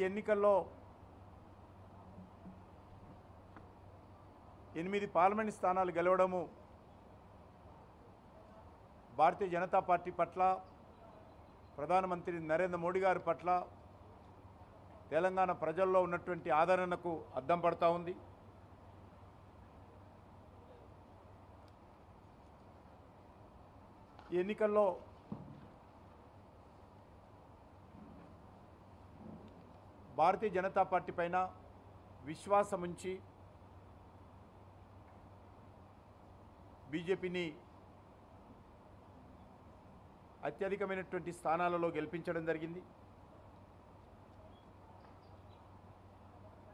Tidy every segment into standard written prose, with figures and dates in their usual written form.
ఎన్నికల్లో 8 పార్లమెంట్ స్థానాలు గెలవడము భారతీయ జనతా పార్టీ పట్ల, ప్రధానమంత్రి నరేంద్ర మోడీ గారి పట్ల తెలంగాణ ప్రజల్లో ఉన్నటువంటి ఆదరణకు అద్దం పడతా ఉంది. ఈ ఎన్నికల్లో భారతీయ జనతా పార్టీ పైన విశ్వాసం ఉంచి బీజేపీని అత్యధికమైనటువంటి స్థానాలలో గెలిపించడం జరిగింది.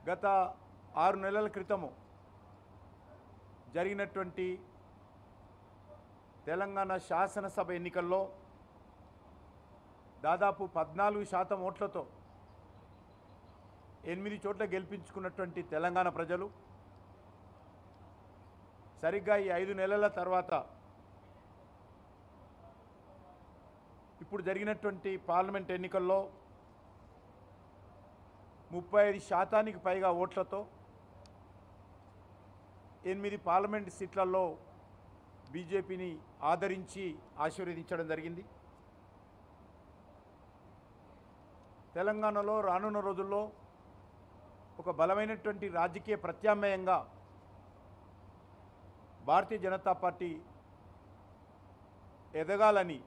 గత 6 నెలల క్రితము జరిగినటువంటి తెలంగాణ శాసనసభ ఎన్నికల్లో దాదాపు 14% ఓట్లతో 8 చోట్ల గెలిపించుకున్నటువంటి తెలంగాణ ప్రజలు సరిగ్గా ఈ 5 నెలల తర్వాత ఇప్పుడు జరిగినటువంటి పార్లమెంట్ ఎన్నికల్లో 35% పైగా ఓట్లతో 8 పార్లమెంట్ సీట్లలో బీజేపీని ఆదరించి ఆశీర్వదించడం జరిగింది. తెలంగాణలో రానున్న రోజుల్లో ఒక బలమైనటువంటి రాజకీయ ప్రత్యామ్నాయంగా భారతీయ జనతా పార్టీ ఎదగాలని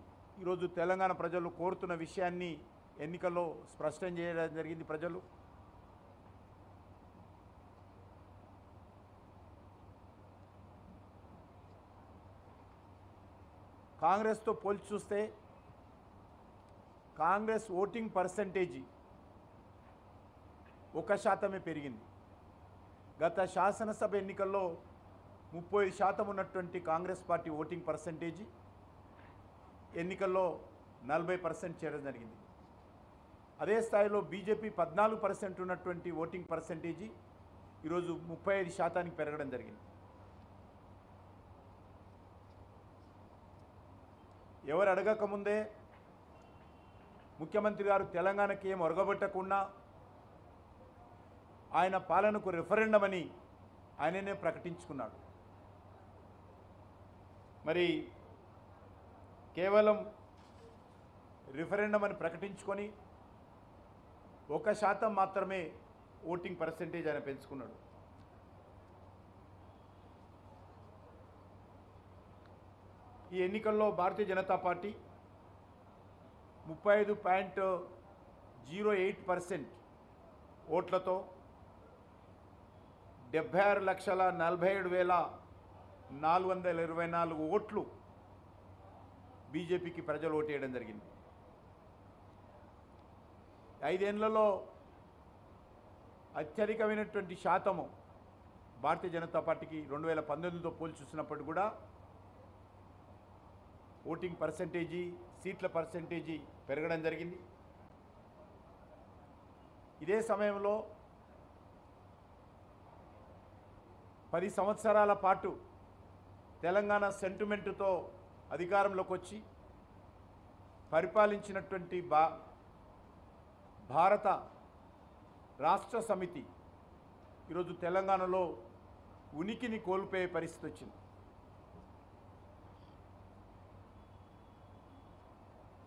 ఈరోజు తెలంగాణ ప్రజలు కోరుతున్న విషయాన్ని ఎన్నికల్లో స్పష్టం చేయడం జరిగింది. ప్రజలు కాంగ్రెస్తో పోల్చి చూస్తే కాంగ్రెస్ ఓటింగ్ పర్సంటేజీ 1% పెరిగింది. గత శాసనసభ ఎన్నికల్లో 30% ఉన్నటువంటి కాంగ్రెస్ పార్టీ ఓటింగ్ పర్సంటేజీ ఎన్నికల్లో 40% చేరడం జరిగింది. అదే స్థాయిలో బీజేపీ 14% ఉన్నటువంటి ఓటింగ్ పర్సంటేజీ ఈరోజు 35% పెరగడం జరిగింది. ఎవరు అడగకముందే ముఖ్యమంత్రి గారు తెలంగాణకి ఏం ఒరగబెట్టకుండా ఆయన పాలనకు రెఫరెండం అని ఆయననే ప్రకటించుకున్నాడు. మరి కేవలం రిఫరెండం అని ప్రకటించుకొని 1% మాత్రమే ఓటింగ్ పర్సంటేజ్ ఆయన పెంచుకున్నాడు. ఈ ఎన్నికల్లో భారతీయ జనతా పార్టీ 35.08% ఓట్లతో 76,47,424 ఓట్లు బీజేపీకి ప్రజలు ఓటేయడం జరిగింది. 5 ఏళ్లలో అత్యధికమైనటువంటి శాతము భారతీయ జనతా పార్టీకి 2019తో పోల్చి చూసినప్పుడు కూడా ఓటింగ్ పర్సంటేజీ, సీట్ల పర్సంటేజీ పెరగడం జరిగింది. ఇదే సమయంలో 10 సంవత్సరాల పాటు తెలంగాణ సెంటిమెంటుతో అధికారంలోకి వచ్చి పరిపాలించినటువంటి భారత రాష్ట్ర సమితి ఈరోజు తెలంగాణలో ఉనికిని కోల్పోయే పరిస్థితి వచ్చింది.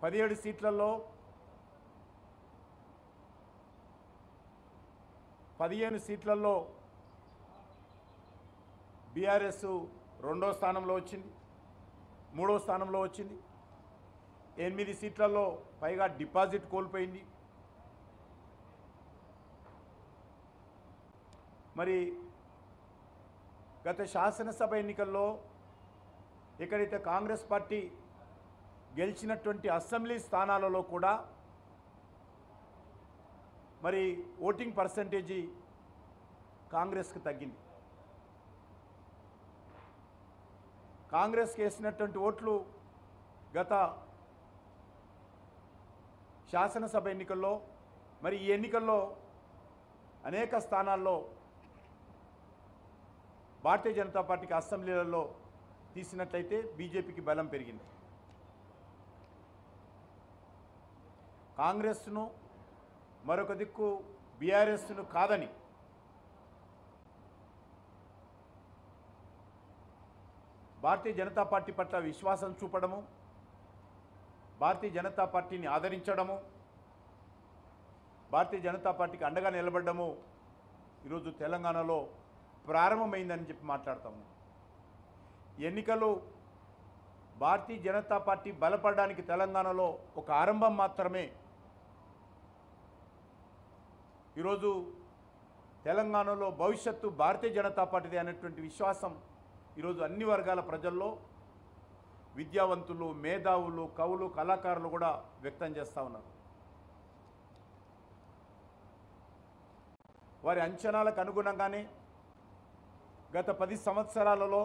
17 సీట్లలో 15 సీట్లలో బీఆర్ఎస్ 2వ స్థానంలో వచ్చింది, 3వ స్థానంలో వచ్చింది. 8 సీట్లలో పైగా డిపాజిట్ కోల్పోయింది. మరి గత శాసనసభ ఎన్నికల్లో ఎక్కడైతే కాంగ్రెస్ పార్టీ గెలిచినటువంటి అసెంబ్లీ స్థానాలలో కూడా మరి ఓటింగ్ పర్సంటేజీ కాంగ్రెస్కి తగ్గింది. కాంగ్రెస్కి వేసినటువంటి ఓట్లు గత శాసనసభ ఎన్నికల్లో మరి ఈ ఎన్నికల్లో అనేక స్థానాల్లో భారతీయ జనతా పార్టీకి అసెంబ్లీలలో తీసినట్లయితే బీజేపీకి బలం పెరిగింది. కాంగ్రెస్ను మరొక దిక్కు బీఆర్ఎస్ను కాదని భారతీయ జనతా పార్టీ పట్ల విశ్వాసం చూపడము, భారతీయ జనతా పార్టీని ఆదరించడము, భారతీయ జనతా పార్టీకి అండగా నిలబడము ఈరోజు తెలంగాణలో ప్రారంభమైందని చెప్పి మాట్లాడతాము. ఎన్నికలు భారతీయ జనతా పార్టీ బలపడడానికి తెలంగాణలో ఒక ఆరంభం మాత్రమే. ఈరోజు తెలంగాణలో భవిష్యత్తు భారతీయ జనతా పార్టీదే అనేటువంటి విశ్వాసం ఈరోజు అన్ని వర్గాల ప్రజల్లో, విద్యావంతులు, మేధావులు, కవులు, కళాకారులు కూడా వ్యక్తం చేస్తూ ఉన్నారు. వారి అంచనాలకు అనుగుణంగానే గత 10 సంవత్సరాలలో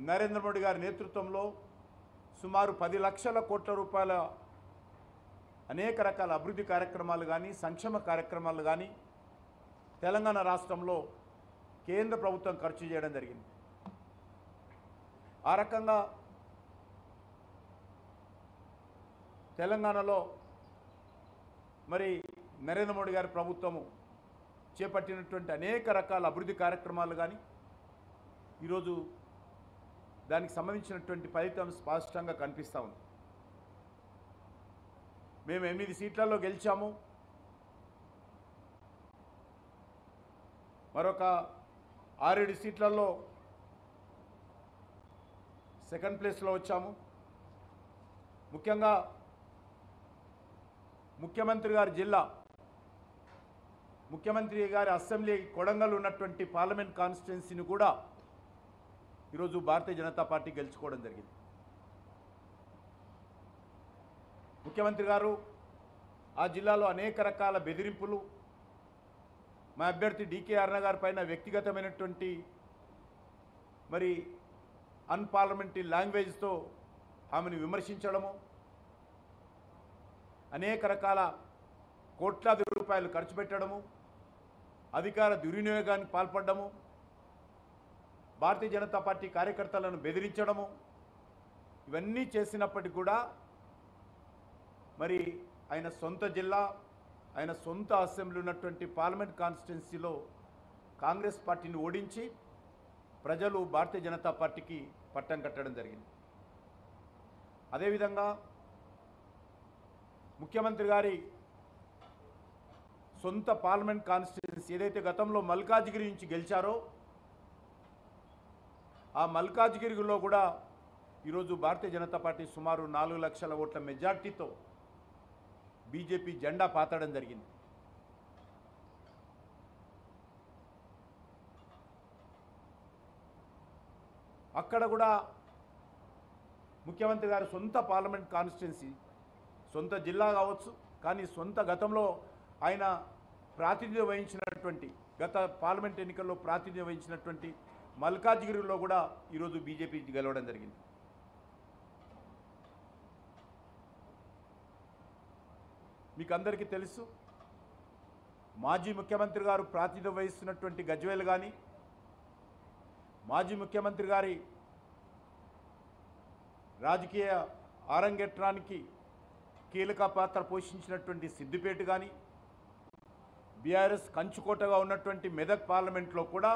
నరేంద్ర మోడీ గారి నేతృత్వంలో సుమారు 10 లక్షల కోట్ల రూపాయల అనేక రకాల అభివృద్ధి కార్యక్రమాలు కానీ, సంక్షేమ కార్యక్రమాలు కానీ తెలంగాణ రాష్ట్రంలో కేంద్ర ప్రభుత్వం ఖర్చు చేయడం జరిగింది. ఆ రకంగా తెలంగాణలో మరి నరేంద్ర మోడీ గారి ప్రభుత్వము చేపట్టినటువంటి అనేక రకాల అభివృద్ధి కార్యక్రమాలు కానీ ఈరోజు దానికి సంబంధించినటువంటి ఫలితం స్పష్టంగా కనిపిస్తూ ఉంది. మేము 8 సీట్లలో గెలిచాము, మరొక 6-7 సీట్లలో సెకండ్ ప్లేస్లో వచ్చాము. ముఖ్యంగా ముఖ్యమంత్రి గారి జిల్లా, ముఖ్యమంత్రి గారి అసెంబ్లీ కొడంగల్ ఉన్నటువంటి పార్లమెంట్ కాన్స్టిట్యున్సీని కూడా ఈరోజు భారతీయ జనతా పార్టీ గెలుచుకోవడం జరిగింది. ముఖ్యమంత్రి గారు ఆ జిల్లాలో అనేక రకాల బెదిరింపులు, మా అభ్యర్థి డీకే అరుణ గారి పైన వ్యక్తిగతమైనటువంటి మరి అన్పార్లమెంటరీ లాంగ్వేజ్తో ఆమెను విమర్శించడము, అనేక రకాల కోట్లాది రూపాయలు ఖర్చు పెట్టడము, అధికార దుర్వినియోగానికి పాల్పడము, భారతీయ జనతా పార్టీ కార్యకర్తలను బెదిరించడము, ఇవన్నీ చేసినప్పటికీ కూడా మరి ఆయన సొంత జిల్లా, ఆయన సొంత అసెంబ్లీ ఉన్నటువంటి పార్లమెంట్ కాన్స్టిట్యున్సీలో కాంగ్రెస్ పార్టీని ఓడించి ప్రజలు భారతీయ జనతా పార్టీకి పట్టం కట్టడం జరిగింది. అదేవిధంగా ముఖ్యమంత్రి గారి సొంత పార్లమెంట్ కాన్స్టిట్యున్సీ ఏదైతే గతంలో మల్కాజ్గిరి నుంచి గెలిచారో ఆ మల్కాజ్గిరిలో కూడా ఈరోజు భారతీయ జనతా పార్టీ సుమారు 4 లక్షల ఓట్ల మెజార్టీతో బీజేపీ జెండా పాతడం జరిగింది. అక్కడ కూడా ముఖ్యమంత్రి గారి సొంత పార్లమెంట్ కాన్స్టిట్యున్సీ, సొంత జిల్లా కావచ్చు, కానీ సొంత గతంలో ఆయన ప్రాతినిధ్యం వహించినటువంటి, గత పార్లమెంట్ ఎన్నికల్లో ప్రాతినిధ్యం వహించినటువంటి మల్కాజ్గిరిలో కూడా ఈరోజు బీజేపీ గెలవడం జరిగింది. మీకు అందరికీ తెలుసు, మాజీ ముఖ్యమంత్రి గారు ప్రాతినిధ్యం వహిస్తున్నటువంటి గజ్వేల్ కానీ, మాజీ ముఖ్యమంత్రి గారి రాజకీయ ఆరంగేట్రానికి కీలక పాత్ర పోషించినటువంటి సిద్దిపేట కానీ, బీఆర్ఎస్ కంచుకోటగా ఉన్నటువంటి మెదక్ పార్లమెంట్లో కూడా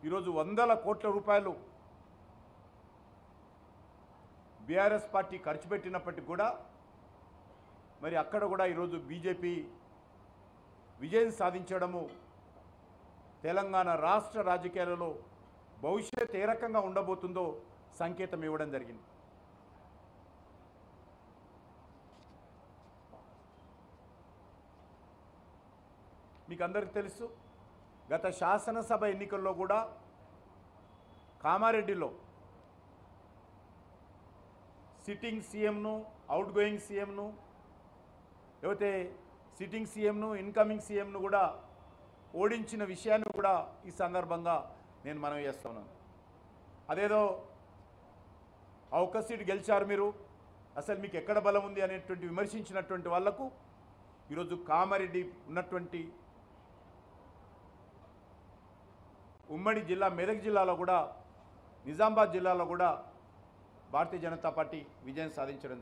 ఈరోజు వందల కోట్ల రూపాయలు బీఆర్ఎస్ పార్టీ ఖర్చు పెట్టినప్పటికీ కూడా మరి అక్కడ కూడా ఈరోజు బీజేపీ విజయం సాధించడము తెలంగాణ రాష్ట్ర రాజకీయాలలో భవిష్యత్ ఏ రకంగా ఉండబోతుందో సంకేతం ఇవ్వడం జరిగింది. మీకు అందరికీ తెలుసు, గత శాసనసభ ఎన్నికల్లో కూడా కామారెడ్డిలో సిట్టింగ్ సీఎంను, అవుట్ గోయింగ్ సీఎంను, లేకపోతే సిట్టింగ్ సీఎంను, ఇన్కమింగ్ సీఎంను కూడా ఓడించిన విషయాన్ని కూడా ఈ సందర్భంగా నేను మనవి చేస్తున్నాను. అదేదో ఆ ఒక్క సీటు గెలిచారు మీరు, అసలు మీకు ఎక్కడ బలం ఉంది అనేటువంటి విమర్శించినటువంటి వాళ్లకు ఈరోజు కామారెడ్డి ఉన్నటువంటి ఉమ్మడి జిల్లా మెదక్ జిల్లాలో కూడా, నిజామాబాద్ జిల్లాలో కూడా భారతీయ జనతా పార్టీ విజయం సాధించడం